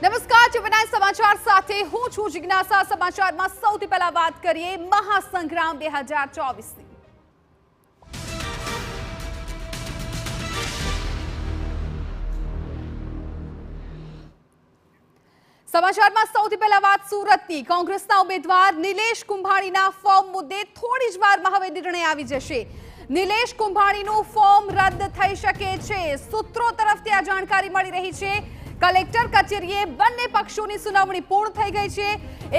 નમસ્કાર ચેવનાય સમાચાર સાથે હું છું જિજ્ઞાસા। સમાચારમાં સૌથી પહેલા વાત કરીએ મહાસંગ્રામ 2024 ની। સમાચારમાં સૌથી પહેલા વાત સુરતની। કોંગ્રેસના ઉમેદવાર નિલેશ કુંભાણીના ફોર્મ મુદ્દે થોડી જ વારમાં હવે નિર્ણય આવી જશે। નિલેશ કુંભાણીનું ફોર્મ રદ થઈ શકે છે। સૂત્રો તરફથી આ જાણકારી મળી રહી છે। કલેક્ટર કચેરીએ બંને પક્ષોની સુનાવણી પૂર્ણ થઈ ગઈ છે।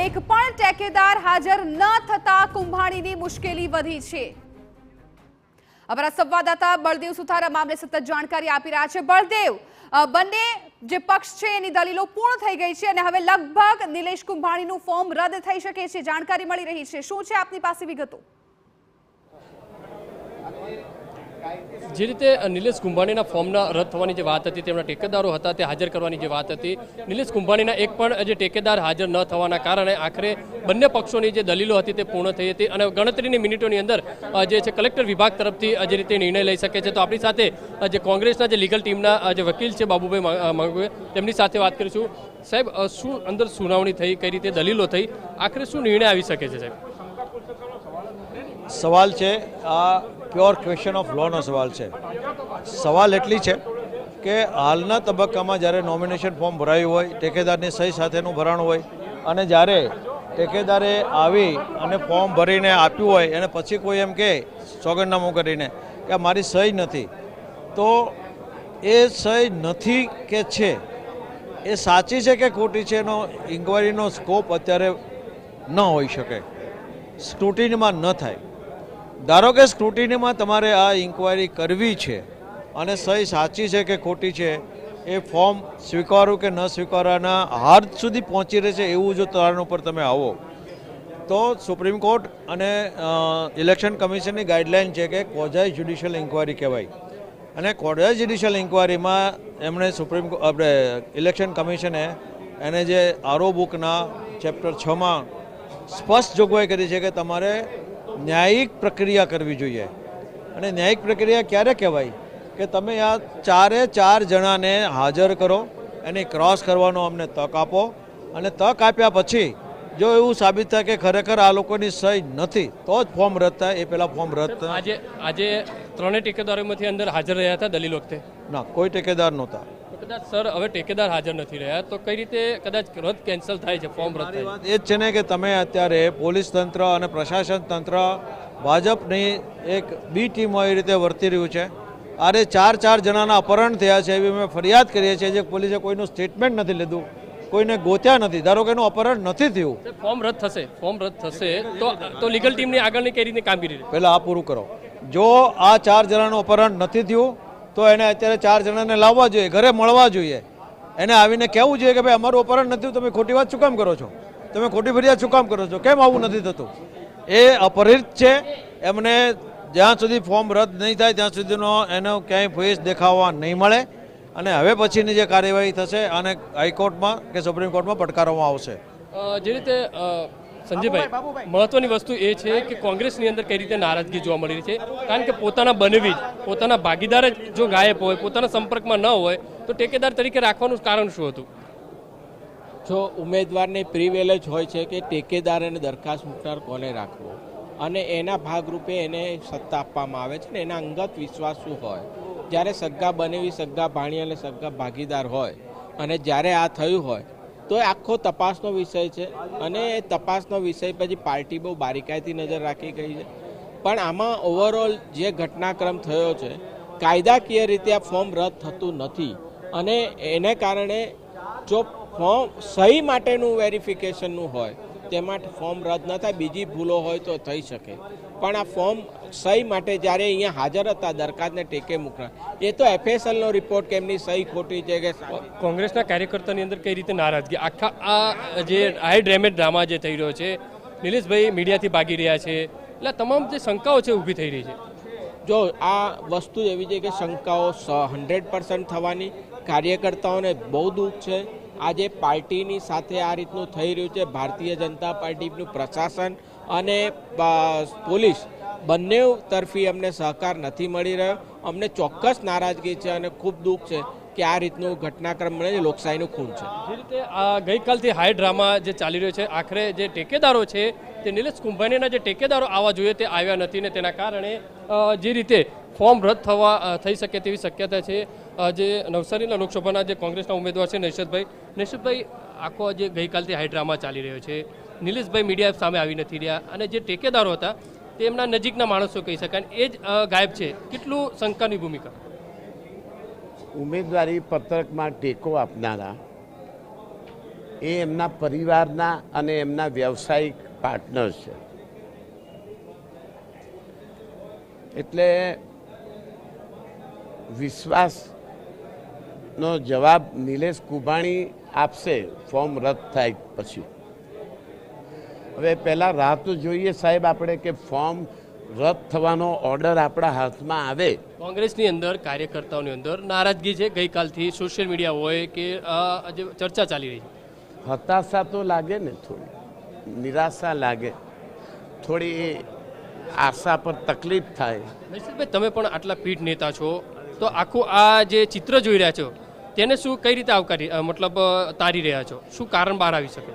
એક પણ ટેકેદાર હાજર ન થતા કુંભાણીની મુશ્કેલી વધી છે। અમારા સંવાદદાતા બળદેવ સુથાર મામલે સતત જાણકારી આપી રહ્યા છે। બળદેવ, બંને જે પક્ષ છે એની દલીલો પૂર્ણ થઈ ગઈ છે અને હવે લગભગ નિલેશ કુંભાણીનું ફોર્મ રદ થઈ શકે છે, જાણકારી મળી રહી છે। શું છે આપની પાસે વિગતો? જે રીતે નિલેશ કુંભાણીના ફોર્મના રદ થવાની જે વાત હતી, તેમના ટેકેદારો હતા તે હાજર કરવાની જે વાત હતી, નિલેશ કુંભાણીના એક પણ જે ટેકેદાર હાજર ન થવાના કારણે આખરે બંને પક્ષોની જે દલીલો હતી તે પૂર્ણ થઈ હતી અને ગણતરીની મિનિટોની અંદર જે છે કલેક્ટર વિભાગ તરફથી જે રીતે નિર્ણય લઈ શકે છે। તો આપણી સાથે જે કોંગ્રેસના જે લીગલ ટીમના જે વકીલ છે બાબુભાઈ માંગુએ, તેમની સાથે વાત કરીશું। સાહેબ, શું અંદર સુનાવણી થઈ, કઈ રીતે દલીલો થઈ, આખરે શું નિર્ણય આવી શકે છે? સાહેબ, સવાલ છે આ પ્યોર ક્વેશ્ચન ઓફ લોનો સવાલ છે। સવાલ એટલી છે કે હાલના તબક્કામાં જ્યારે નોમિનેશન ફોર્મ ભરાયું હોય, ટેકેદારની સહી સાથેનું ભરાણ હોય અને જ્યારે ટેકેદારે આવી અને ફોર્મ ભરીને આપ્યું હોય અને પછી કોઈ એમ કે સોગંદનામું કરીને કે મારી સહી નથી, તો એ સહી નથી કે છે એ સાચી છે કે ખોટી છે એનો ઇન્ક્વાયરીનો સ્કોપ અત્યારે ન હોઈ શકે, સ્ક્રુટિનીમાં ન થાય। ધારો કે સ્ક્રુટિનીમાં તમારે આ ઇન્ક્વાયરી કરવી છે અને સહી સાચી છે કે ખોટી છે એ ફોર્મ સ્વીકારવું કે ન સ્વીકારવાના હાર્દ સુધી પહોંચી રહે છે એવું જો તારણ ઉપર તમે આવો તો સુપ્રીમ કોર્ટ અને ઇલેક્શન કમિશનની ગાઈડલાઇન છે કે ક્વોઝાઈ જ્યુડિશિયલ ઇન્ક્વાયરી કહેવાય અને ક્વોઝાઈ જ્યુડિશિયલ ઇન્ક્વાયરીમાં એમણે આપણે ઇલેક્શન કમિશને એને જે આરઓ બુકના ચેપ્ટર 6માં સ્પષ્ટ જોગવાઈ કરી છે કે તમારે ન્યાયિક પ્રક્રિયા કરવી જોઈએ। અને ન્યાયિક પ્રક્રિયા ક્યારે કહેવાય કે તમે આ ચારે ચાર જણાને હાજર કરો, એની ક્રોસ કરવાનો અમને તક આપો અને તક આપ્યા પછી જો એવું સાબિત થાય કે ખરેખર આ લોકોની સહી નથી તો જ ફોર્મ રદ થાય, એ પહેલાં ફોર્મ રદ થાય। આજે ત્રણેય ટેકેદારોમાંથી અંદર હાજર રહ્યા હતા દલીલ વખતે? ના, કોઈ ટેકેદાર નહોતા। કદાચ સર હવે ટેકેદાર હાજર નથી રહ્યા તો કઈ રીતે કદાચ રદ કેન્સલ થાય છે, ફોર્મ રદ થાય? વાત એ જ છે ને કે તમે અત્યારે પોલીસ તંત્ર અને પ્રશાસન તંત્ર ભાજપની એક બી ટીમ એ રીતે વર્તી રહ્યું છે। આરે ચાર જણાના અપહરણ થયા છે એવી અમે ફરિયાદ કરીએ છીએ, જે પોલીસે કોઈનું સ્ટેટમેન્ટ નથી લીધું, કોઈને ગોત્યા નથી। ધારો કે એનું અપહરણ નથી થયું, ફોર્મ રદ થશે તો લીગલ ટીમની આગળની કઈ રીતે કામગીરી? પહેલાં આ પૂરું કરો। જો આ ચાર જણાનું અપહરણ નથી થયું તો એને અત્યારે ચાર જણાને લાવવા જોઈએ, ઘરે મળવા જોઈએ, એને આવીને કહેવું જોઈએ કે ભાઈ અમારું અપહરણ નથી, તમે ખોટી વાત શું કામ કરો છો, તમે ખોટી ફરિયાદ શું કામ કરો છો, કેમ આવું નથી થતું? એ અપહરિત છે, એમને જ્યાં સુધી ફોર્મ રદ નહીં થાય ત્યાં સુધીનો એનો ક્યાંય ફેસ દેખાવા નહીં મળે અને હવે પછીની જે કાર્યવાહી થશે અને હાઈકોર્ટમાં કે સુપ્રીમ કોર્ટમાં પડકારવામાં આવશે। જે રીતે સંજયભાઈ, મહત્વની વસ્તુ એ છે કે કોંગ્રેસની અંદર કઈ રીતે નારાજગી જોવા મળી રહી છે, કારણ કે પોતાના બનવી પોતાના ભાગીદાર જ જો ગાયબ હોય, પોતાના સંપર્કમાં ન હોય તો ટેકેદાર તરીકે રાખવાનું કારણ શું હતું? જો ઉમેદવારને પ્રિવિલેજ હોય છે કે ટેકેદાર અને દરખાસ્ત મૂકનાર કોને રાખવો અને એના ભાગરૂપે એને સત્તા આપવામાં આવે છે ને એના અંગત વિશ્વાસ શું હોય। જ્યારે સગ્ગા બનેવી, સગ્ગા ભાણી અને સગ્ગા ભાગીદાર હોય અને જ્યારે આ થયું હોય તો એ આખો તપાસનો વિષય છે અને એ તપાસનો વિષય પછી પાર્ટી બહુ બારીકાઈથી નજર રાખી ગઈ છે। પણ આમાં ઓવરઓલ જે ઘટનાક્રમ થયો છે, કાયદાકીય રીતે આ ફોર્મ રદ થતું નથી અને એને કારણે જો ફોર્મ સહી માટેનું વેરિફિકેશનનું હોય તેમાં ફોર્મ રદ ન થાય, બીજી ભૂલો હોય તો થઈ શકે, પણ આ ફોર્મ સહી માટે જ્યારે અહીંયા હાજર હતા દરખાસ્તને ટેકે મૂકનાર, એ તો એફએસએલનો રિપોર્ટ કે એમની સહી ખોટી છે કે કોંગ્રેસના કાર્યકર્તાની અંદર કઈ રીતે નારાજગી, આખા આ જે હાઈ ડેમેજ ડ્રામા જે થઈ રહ્યો છે, નિલેશભાઈ મીડિયાથી ભાગી રહ્યા છે, એટલે તમામ જે શંકાઓ છે ઊભી થઈ રહી છે। જો આ વસ્તુ એવી છે કે શંકાઓ 100% થવાની, કાર્યકર્તાઓને બહુ દુઃખ છે। આજે પાર્ટીની સાથે આ રીતનું થઈ રહ્યું છે, ભારતીય જનતા પાર્ટીનું પ્રશાસન અને પોલીસ બંને તરફી અમને સહકાર નથી મળી રહ્યો, અમને ચોક્કસ નારાજગી છે અને ખૂબ દુઃખ છે કે આ રીતનું ઘટનાક્રમ બને છે, લોકશાહીનું ખૂન છે. જે રીતે આ ગઈકાલથી હાઈ ડ્રામા જે ચાલી રહ્યો છે, આખરે જે ટેકેદારો છે તે નિલેશ કુંભાણીના જે ટેકેદારો આવવા જોઈએ તે આવ્યા નથી ને તેના કારણે જે રીતે ફોર્મ રદ થઈ શકે તેવી શક્યતા છે. જે નવસારીના લોકસભાના જે કોંગ્રેસના ઉમેદવાર છે નૈશદભાઈ, આખો જે ગઈકાલથી હાઈ ડ્રામા ચાલી રહ્યો છે, નિલેશભાઈ મીડિયા સામે આવી નથી રહ્યા અને જે ટેકેદારો હતા તે એમના નજીકના માણસો કહી શકાય, એ જ ગાયબ છે. કેટલું શંકાની ભૂમિકા? ઉમેદવારી પત્રકમાં ટેકો આપનારા એ એમના પરિવારના અને એમના વ્યવસાયિક પાર્ટનર છે. એટલે વિશ્વાસનો જવાબ નિલેશ કુંભાણી આપશે ફોર્મ રદ થાય પછી. હવે પહેલાં રાહ તો જોઈએ સાહેબ આપણે કે ફોર્મ રદ થવાનો ઓર્ડર આપણા હાથમાં આવે. કોંગ્રેસની અંદર કાર્યકર્તાઓની અંદર નારાજગી છે ગઈકાલથી, સોશિયલ મીડિયા હોય કે જે ચર્ચા ચાલી રહી છે. હતાશા તો લાગે ને, થોડી નિરાશા લાગે, થોડી આશા પર તકલીફ થાય. નૈશદભાઈ, તમે પણ આટલા પીઢ નેતા છો, તો આખું આ જે ચિત્ર જોઈ રહ્યા છો તેને શું કઈ રીતે મતલબ તારી રહ્યા છો? શું કારણ બહાર આવી શકે?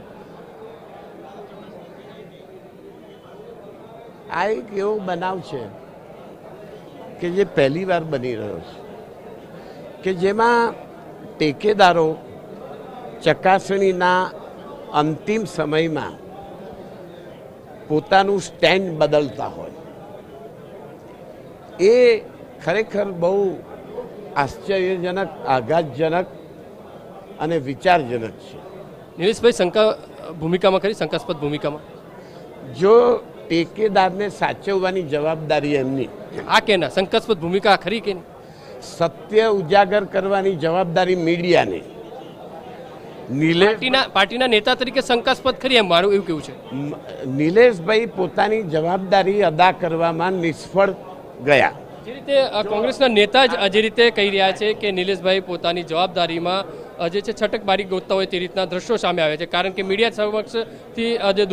આ એક એવો બનાવ છે કે જે પહેલી વાર બની રહ્યો છે કે જેમાં ટેકેદારો ચકાસણીના અંતિમ સમયમાં પોતાનું સ્ટેન્ડ બદલતા હોય. એ ખરેખર બહુ આશ્ચર્યજનક, આઘાતજનક અને વિચારજનક છે. નિલેશભાઈ, ભૂમિકામાં ખરી, શંકાસ્પદ ભૂમિકામાં જો ટેકેદારને સાચવવાની જવાબદારી એમની, આ કેના શંકાસ્પદ ભૂમિકા ખરી કે નહીં? સત્ય ઉજાગર કરવાની જવાબદારી મીડિયાની. પાર્ટીના નેતા તરીકે શંકાસ્પદ ખરી, એમ મારું એવું કેવું છે. નિલેશભાઈ પોતાની જવાબદારી અદા કરવામાં નિષ્ફળ ગયા. જે રીતે કોંગ્રેસના નેતા જ જે રીતે કહી રહ્યા છે કે નિલેશભાઈ પોતાની જવાબદારીમાં જે છે છટકબારી ગોતતા હોય તે રીતના દ્રશ્યો સામે આવે છે. કારણ કે મીડિયા સમક્ષથી જે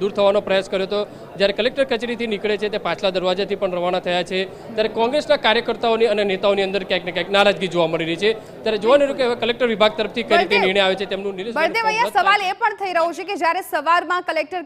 દૂર થવાનો પ્રયાસ કર્યો હતો, જ્યારે કલેક્ટર કચેરીથી નીકળે છે તે પાછલા દરવાજાથી પણ રવાના થયા છે, ત્યારે કોંગ્રેસના કાર્યકર્તાઓની અને નેતાઓની અંદર ક્યાંક ને ક્યાંક નારાજગી જોવા મળી રહી છે. ત્યારે જોવાનું રહ્યું કે હવે કલેક્ટર વિભાગ તરફથી કઈ રીતે નિર્ણય આવે છે તેમનું. નિલેશભાઈ, સવાલ એ પણ થઈ રહ્યો છે કે જ્યારે સવારમાં કલેક્ટર